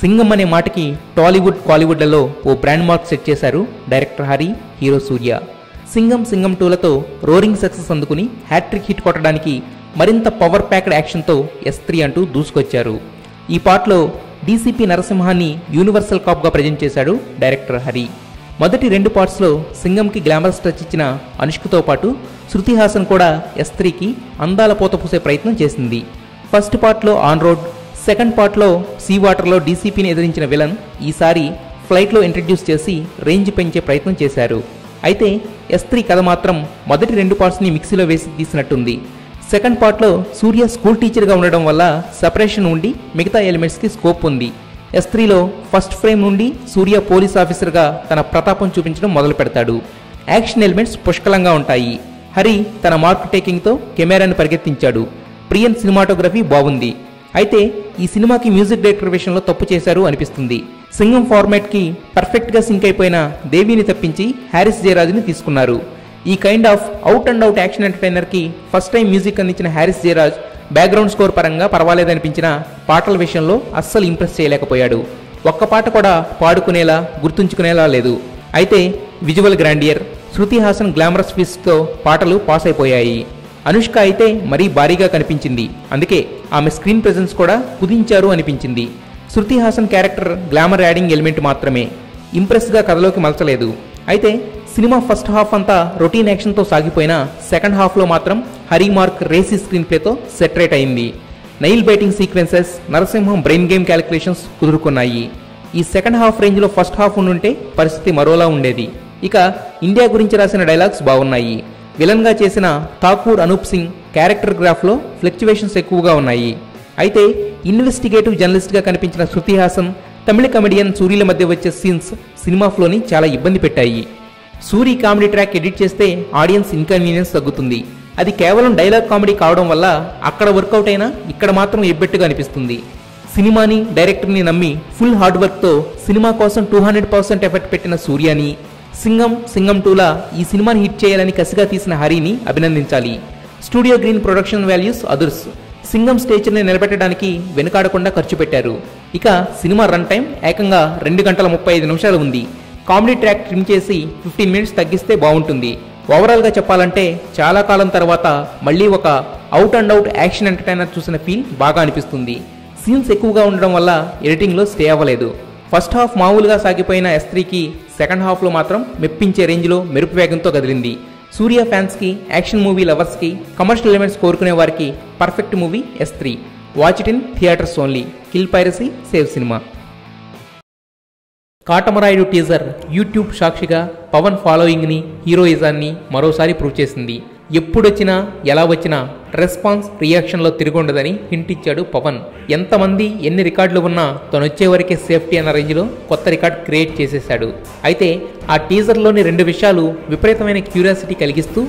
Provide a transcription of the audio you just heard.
సింగం అనే మాటకి టాలీవుడ్ కాలీవుడ్లలో ఓ brand mark set చేశారు డైరెక్టర్ హరి, హీరో సూర్య. సింగం 2లతో రోరింగ్ సక్సెస్ అందుకుని హ్యాట్రిక్ హిట్ కొట్టడానికి మరింత పవర్ ప్యాక్డ్ యాక్షన్తో S3 అంటూ దూసుకొచ్చారు. ఈ పాటలో డీసీపీ నరసింహాన్ని యూనివర్సల్ కాప్గా ప్రజెంట్ చేశాడు డైరెక్టర్ హరి. మొదటి 2 పార్ట్స్లో సింగంకి గ్లామరస్ టచ్ ఇచ్చిన అనుష్కతో పాటు శృతి హాసన్ కూడా S3కి అందాల పోత పూసే ప్రయత్నం చేసింది. ఫస్ట్ పార్ట్లో ఆన్ రోడ్, సెకండ్ పార్ట్లో సీ వాటర్లో డీసీపీని ఎదిరించిన విలన్ ఈసారి ఫ్లైట్లో ఇంట్రడ్యూస్ చేసి రేంజ్ పెంచే ప్రయత్నం చేశారు. అయితే S3 కథ మాత్రం మొదటి 2 పార్ట్స్ని మిక్సీలో వేసి తీసినట్టుంది. సెకండ్ పార్ట్లో సూర్య స్కూల్ టీచర్గా ఉండడం వల్ల సెపరేషన్ ఉండి మిగతా ఎలిమెంట్స్కి స్కోప్ ఉంది. S3లో ఫస్ట్ ఫ్రేమ్ నుండి సూర్య పోలీస్ ఆఫీసర్గా తన ప్రతాపం చూపించడం మొదలు పెడతాడు. యాక్షన్ ఎలిమెంట్స్ పుష్కలంగా ఉంటాయి. హరి తన మార్క్ టేకింగ్తో కెమెరాను పరిగెత్తించాడు. ప్రియన్ సినిమాటోగ్రఫీ బాగుంది. అయితే ఈ సినిమాకి మ్యూజిక్ డైరెక్టర్ విషయంలో తప్పు చేశారు అనిపిస్తుంది. సింగం ఫార్మాట్కి పర్ఫెక్ట్గా సింక్ అయిపోయిన దేవిని తప్పించి హారిస్ జయరాజ్ని తీసుకున్నారు. ఈ kind of out and out action ఎంటర్టైనర్కి ఫస్ట్ టైం మ్యూజిక్ అందించిన హారిస్ జయరాజ్ బ్యాక్గ్రౌండ్ స్కోర్ పరంగా పర్వాలేదనిపించిన పాటల విషయంలో అస్సలు ఇంప్రెస్ చేయలేకపోయాడు. ఒక్క పాట కూడా పాడుకునేలా గుర్తుంచుకునేలా లేదు. అయితే visual grandeur, Shruti Haasan glamorous ఫిస్ట్తో పాటలు పాస్ అయిపోయాయి. అనుష్క అయితే మరీ భారీగా కనిపించింది. అందుకే ఆమె స్క్రీన్ ప్రెజెన్స్ కూడా కుదించారు అనిపించింది. Shruti Haasan character glamour adding element మాత్రమే, ఇంప్రెస్గా కథలోకి మలచలేదు. అయితే సినిమా ఫస్ట్ హాఫ్ అంతా రొటీన్ యాక్షన్తో సాగిపోయినా సెకండ్ హాఫ్లో మాత్రం హరి మార్క్ రేసీ స్క్రీన్ ప్లేతో సెటరేట్ అయింది. Nail biting sequences, Narasimham brain game calculations కుదురుకున్నాయి. ఈ సెకండ్ హాఫ్ రేంజ్లో ఫస్ట్ హాఫ్ ఉండుంటే పరిస్థితి మరోలా ఉండేది. ఇక ఇండియా గురించి రాసిన డైలాగ్స్ బాగున్నాయి. విలన్గా చేసిన ఠాకూర్ అనూప్ సింగ్ క్యారెక్టర్ గ్రాఫ్లో ఫ్లక్చువేషన్స్ ఎక్కువగా ఉన్నాయి. అయితే ఇన్వెస్టిగేటివ్ జర్నలిస్ట్గా కనిపించిన శృతి హాసన్, తమిళ కమెడియన్ సూర్యుల మధ్య వచ్చే సీన్స్ సినిమా ఫ్లోని చాలా ఇబ్బంది పెట్టాయి. సూరి కామెడీ ట్రాక్ ఎడిట్ చేస్తే ఆడియన్స్ ఇన్కన్వీనియన్స్ తగ్గుతుంది. అది కేవలం డైలాగ్ కామెడీ కావడం వల్ల అక్కడ వర్కౌట్ అయినా ఇక్కడ మాత్రం ఎబ్బెట్టుగా అనిపిస్తుంది. సినిమాని, డైరెక్టర్ని నమ్మి ఫుల్ హార్డ్ వర్క్తో సినిమా కోసం 200% ఎఫర్ట్ పెట్టిన సూర్యని, సింగం 2లా ఈ సినిమాని హిట్ చేయాలని కసిగా తీసిన హరిని అభినందించాలి. స్టూడియో గ్రీన్ ప్రొడక్షన్ వాల్యూస్ అదుర్స్. సింగం స్టేచర్ని నిలబెట్టడానికి వెనుకాడకుండా ఖర్చు పెట్టారు. ఇక సినిమా రన్ టైం ఏకంగా 2 గంటల 35 నిమిషాలు ఉంది. కామెడీ ట్రాక్ ట్రిమ్ చేసి 15 మినిట్స్ తగ్గిస్తే బాగుంటుంది. ఓవరాల్గా చెప్పాలంటే చాలా కాలం తర్వాత మళ్ళీ ఒక out and out action entertainer చూసిన ఫీల్ బాగా అనిపిస్తుంది. సీన్స్ ఎక్కువగా ఉండడం వల్ల ఎడిటింగ్లో స్టే అవ్వలేదు. ఫస్ట్ హాఫ్ మామూలుగా సాగిపోయిన S3కి సెకండ్ హాఫ్లో మాత్రం మెప్పించే రేంజ్లో మెరుపు వేగంతో కదిలింది. సూర్య ఫ్యాన్స్కి, యాక్షన్ మూవీ లవర్స్కి, కమర్షియల్ ఎలిమెంట్స్ కోరుకునే వారికి perfect movie S3. Watch it in theatres only. Kill piracy, save cinema. Katamarayudu teaser YouTube సాక్షిగా పవన్ ఫాలోయింగ్ని, హీరోయిజాన్ని మరోసారి ప్రూవ్ చేసింది. ఎప్పుడొచ్చినా ఎలా వచ్చినా రెస్పాన్స్, రియాక్షన్లో తిరుగుండదని హింట్ ఇచ్చాడు పవన్. ఎంతమంది ఎన్ని రికార్డులు ఉన్నా తను వచ్చే వరకే సేఫ్టీ అన్న రేంజ్లో కొత్త రికార్డ్ క్రియేట్ చేసేశాడు. అయితే ఆ టీజర్లోని 2 విషయాలు విపరీతమైన క్యూరియాసిటీ కలిగిస్తూ